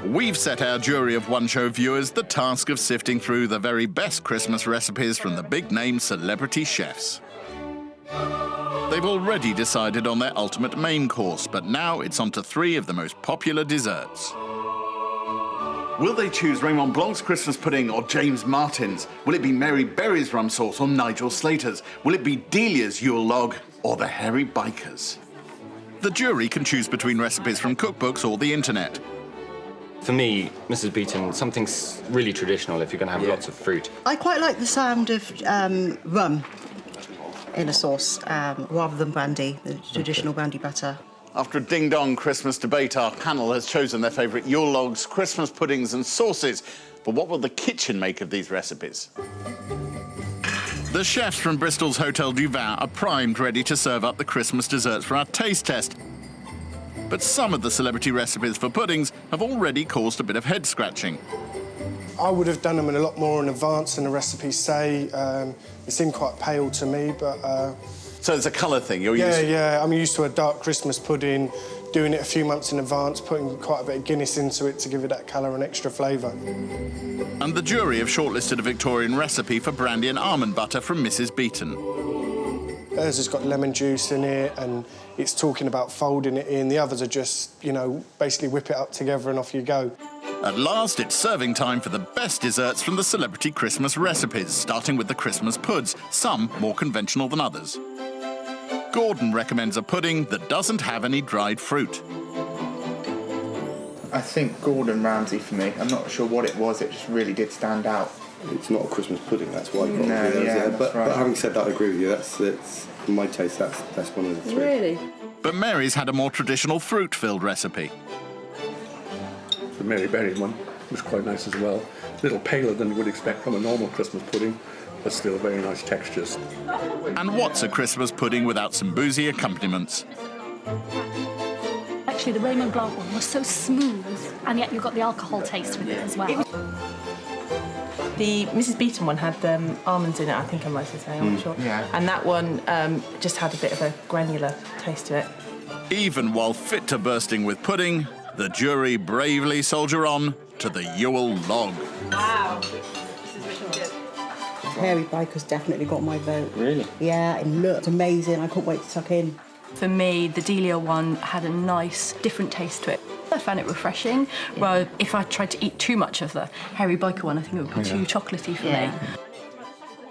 We've set our jury of one-show viewers the task of sifting through the very best Christmas recipes from the big-name celebrity chefs. They've already decided on their ultimate main course, but now it's on to 3 of the most popular desserts. Will they choose Raymond Blanc's Christmas pudding or James Martin's? Will it be Mary Berry's rum sauce or Nigel Slater's? Will it be Delia's Yule log or the Harry Bikers? The jury can choose between recipes from cookbooks or the internet. For me, Mrs. Beaton, something really traditional if you're going to have lots of fruit. I quite like the sound of rum in a sauce rather than brandy, the traditional brandy batter. After a ding-dong Christmas debate, our panel has chosen their favourite Yule logs, Christmas puddings and sauces. But what will the kitchen make of these recipes? The chefs from Bristol's Hotel du Vin are primed, ready to serve up the Christmas desserts for our taste test. But some of the celebrity recipes for puddings have already caused a bit of head-scratching. I would have done them in a lot more in advance than the recipes say. They seem quite pale to me, but... So it's a colour thing you're used to? Yeah, I'm used to a dark Christmas pudding, doing it a few months in advance, putting quite a bit of Guinness into it to give it that colour and extra flavour. And the jury have shortlisted a Victorian recipe for brandy and almond butter from Mrs. Beaton. Hers has got lemon juice in it and it's talking about folding it in. The others are just, you know, basically whip it up together and off you go. At last, it's serving time for the best desserts from the celebrity Christmas recipes, starting with the Christmas puds, some more conventional than others. Gordon recommends a pudding that doesn't have any dried fruit. I think Gordon Ramsay for me. I'm not sure what it was, it just really did stand out. It's not a Christmas pudding, that's why. But having said that, I agree with you. That's in my taste, that's one of the 3. Really? But Mary's had a more traditional fruit-filled recipe. The Mary Berry one was quite nice as well. A little paler than you would expect from a normal Christmas pudding, but still very nice textures. And what's a Christmas pudding without some boozy accompaniments? Actually, the Raymond Blanc one was so smooth, and yet you got the alcohol taste with it as well. The Mrs. Beaton one had almonds in it, I think I'm right to say, I'm not sure. Yeah. And that one just had a bit of a granular taste to it. Even while fit to bursting with pudding, the jury bravely soldier on to the Yule log. Wow. Harry Bikers definitely got my vote. Really? Yeah, it looked amazing. I couldn't wait to tuck in. For me, the Delia one had a nice, different taste to it. I found it refreshing. Well, if I tried to eat too much of the Harry Biker one, I think it would be too chocolatey for me.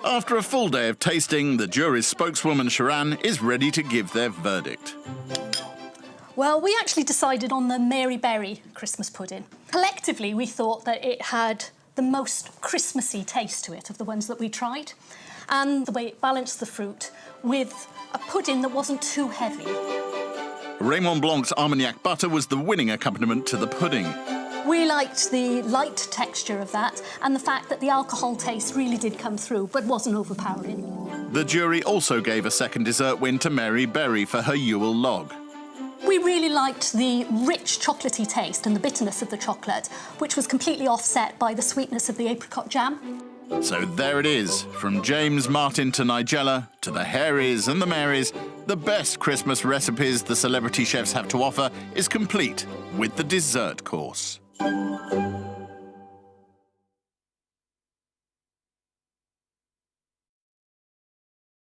After a full day of tasting, the jury's spokeswoman, Sharanne, is ready to give their verdict. Well, we actually decided on the Mary Berry Christmas pudding. Collectively, we thought that it had the most Christmassy taste to it of the ones that we tried, and the way it balanced the fruit with a pudding that wasn't too heavy. Raymond Blanc's Armagnac butter was the winning accompaniment to the pudding. We liked the light texture of that and the fact that the alcohol taste really did come through, but wasn't overpowering. The jury also gave a second dessert win to Mary Berry for her Yule log. We really liked the rich chocolatey taste and the bitterness of the chocolate, which was completely offset by the sweetness of the apricot jam. So there it is, from James Martin to Nigella, to the Harrys and the Marys, the best Christmas recipes the celebrity chefs have to offer is complete with the dessert course.